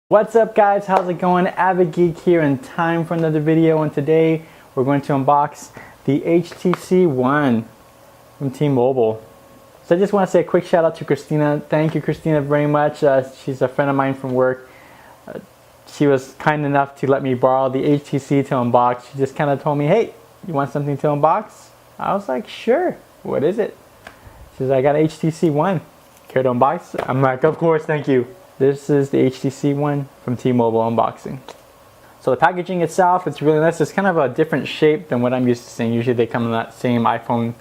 What's up guys, how's it going? AviddGeek here, and time for another video, and today we're going to unbox the HTC One from T-Mobile. So I just want to say a quick shout out to Christina. Thank you Christina very much. She's a friend of mine from work. She was kind enough to let me borrow the HTC to unbox. She just kind of told me, hey, you want something to unbox? I was like, sure, what is it? She says, I got an HTC One. Care to unbox? I'm like, of course, thank you. This is the HTC One from T-Mobile unboxing. So the packaging itself, it's really nice. It's kind of a different shape than what I'm used to seeing. Usually they come in that same iPhone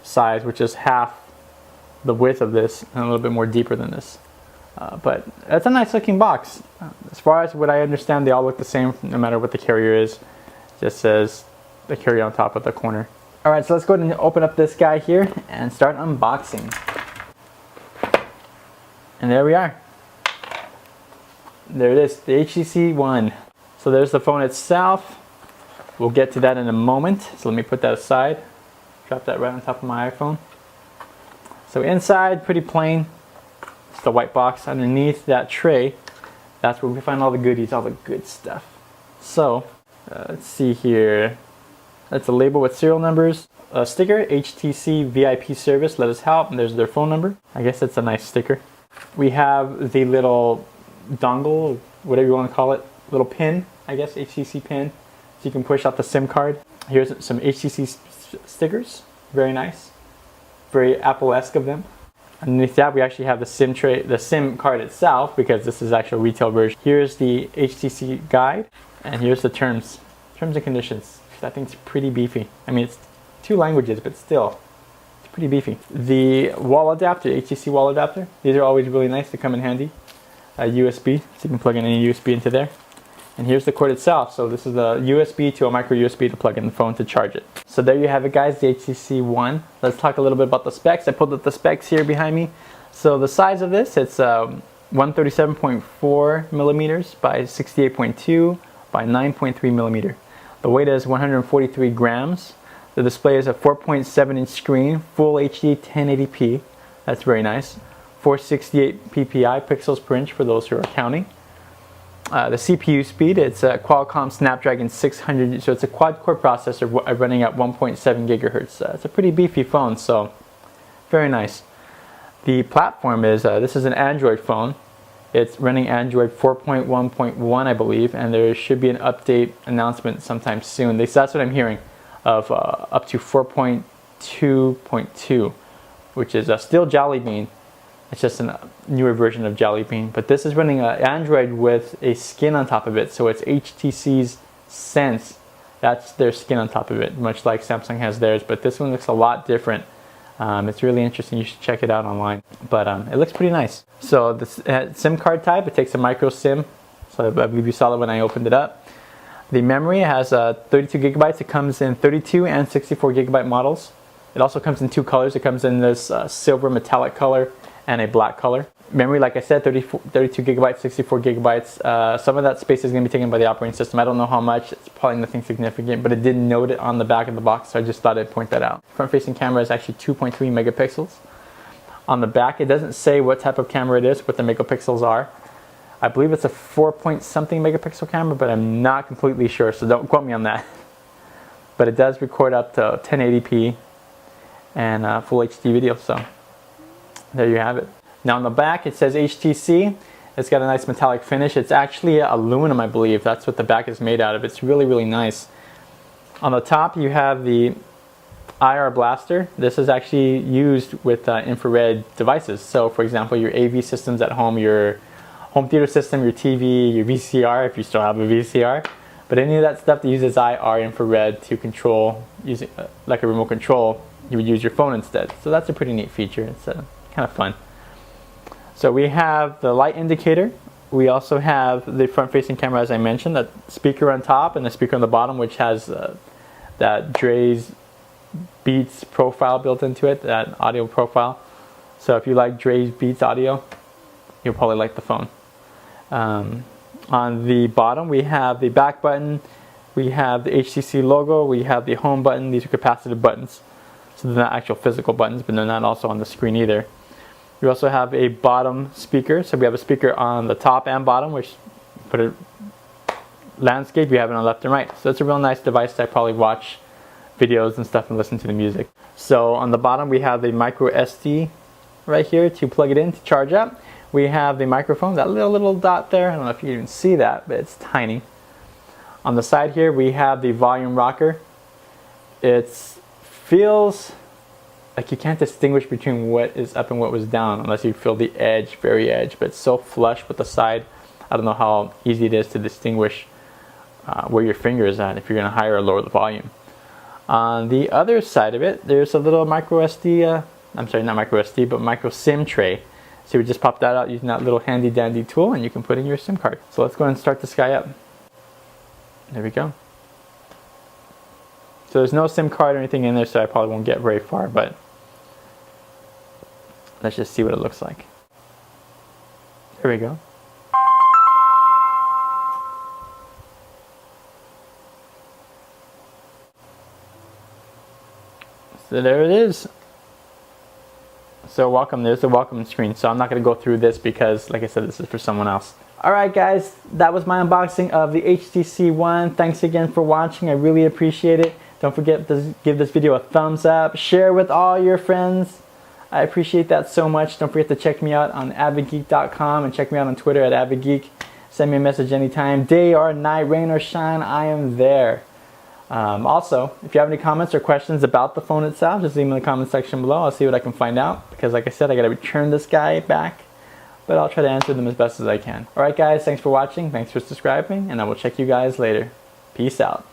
size, which is half the width of this and a little bit more deeper than this. But it's a nice looking box. As far as what I understand, they all look the same no matter what the carrier is. It just says the carrier on top of the corner. Alright, so let's go ahead and open up this guy here and start unboxing. And there we are. There it is, the HTC One. So there's the phone itself. We'll get to that in a moment. So let me put that aside. Drop that right on top of my iPhone. So inside, pretty plain. It's the white box. Underneath that tray, that's where we find all the goodies, all the good stuff. So, let's see here. That's a label with serial numbers. A sticker, HTC VIP service, let us help. And there's their phone number. I guess it's a nice sticker. We have the little dongle, whatever you want to call it, little pin, I guess, HTC pin, so you can push out the SIM card. Here's some HTC stickers, very nice, very Apple-esque of them. Underneath that we actually have the SIM tray, the SIM card itself, because this is actual retail version. Here's the HTC guide, and here's the terms and conditions. That thing's pretty beefy. I mean, it's 2 languages, but still, it's pretty beefy. The wall adapter, HTC wall adapter, these are always really nice, they come in handy. USB, so you can plug in any USB into there. And here's the cord itself. So this is a USB to a micro USB to plug in the phone to charge it. So there you have it guys, the HTC One. Let's talk a little bit about the specs. I pulled up the specs here behind me. So the size of this, it's 137.4 millimeters by 68.2 by 9.3 millimeter. The weight is 143 grams. The display is a 4.7 inch screen, full HD 1080p. That's very nice. 468 ppi, pixels per inch for those who are counting. The CPU speed, it's a Qualcomm Snapdragon 600, so it's a quad-core processor running at 1.7 gigahertz. It's a pretty beefy phone, so very nice. The platform is, this is an Android phone. It's running Android 4.1.1, I believe, and there should be an update announcement sometime soon. That's what I'm hearing, of up to 4.2.2, which is still Jelly Bean. It's just a newer version of Jelly Bean, but this is running Android with a skin on top of it, so it's HTC's Sense. That's their skin on top of it, much like Samsung has theirs, but this one looks a lot different. It's really interesting, you should check it out online, but it looks pretty nice. So the SIM card type, it takes a micro SIM, so I believe you saw it when I opened it up. The memory has 32 gigabytes, it comes in 32 and 64 gigabyte models. It also comes in 2 colors, it comes in this silver metallic color and a black color. Memory, like I said, 32 gigabytes, 64 gigabytes. Some of that space is going to be taken by the operating system. I don't know how much. It's probably nothing significant, but it did note it on the back of the box, so I just thought I'd point that out. Front-facing camera is actually 2.3 megapixels. On the back, it doesn't say what type of camera it is, what the megapixels are. I believe it's a 4-point-something megapixel camera, but I'm not completely sure, so don't quote me on that. But it does record up to 1080p and full HD video, so there you have it. Now on the back it says HTC. It's got a nice metallic finish. It's actually aluminum, I believe. That's what the back is made out of. It's really, really nice. On the top you have the IR blaster. This is actually used with infrared devices. So for example, your AV systems at home, your home theater system, your TV, your VCR, if you still have a VCR. But any of that stuff that uses IR infrared to control, using like a remote control, you would use your phone instead. So that's a pretty neat feature. It's kind of fun. So we have the light indicator. We also have the front-facing camera, as I mentioned, that speaker on top and the speaker on the bottom, which has that Dre's Beats profile built into it, that audio profile. So if you like Dre's Beats audio, you'll probably like the phone. On the bottom, we have the back button, we have the HTC logo, we have the home button. These are capacitive buttons. So they're not actual physical buttons, but they're not also on the screen either. We also have a bottom speaker, so we have a speaker on the top and bottom, which put it landscape, you have it on left and right. So it's a real nice device to probably watch videos and stuff and listen to the music. So on the bottom we have the micro SD right here to plug it in to charge up. We have the microphone, that little dot there. I don't know if you can even see that, but it's tiny. On the side here we have the volume rocker. It feels like you can't distinguish between what is up and what was down unless you feel the edge, very edge, but it's so flush with the side. I don't know how easy it is to distinguish where your finger is at if you're going to higher or lower the volume. On the other side of it, there's a little micro SD, I'm sorry, not micro SD, but micro SIM tray. So we just pop that out using that little handy dandy tool and you can put in your SIM card. So let's go ahead and start this guy up. There we go. So there's no SIM card or anything in there, so I probably won't get very far, but let's just see what it looks like. There we go. So there it is. So welcome, there's the welcome screen. So I'm not going to go through this because, like I said, this is for someone else. Alright guys, that was my unboxing of the HTC One. Thanks again for watching, I really appreciate it. Don't forget to give this video a thumbs up, share with all your friends. I appreciate that so much. Don't forget to check me out on AviddGeek.com and check me out on Twitter at AviddGeek. Send me a message anytime, day or night, rain or shine, I am there. Also, if you have any comments or questions about the phone itself, just leave them in the comment section below. I'll see what I can find out because, like I said, I got to return this guy back, but I'll try to answer them as best as I can. Alright guys, thanks for watching, thanks for subscribing, and I will check you guys later. Peace out.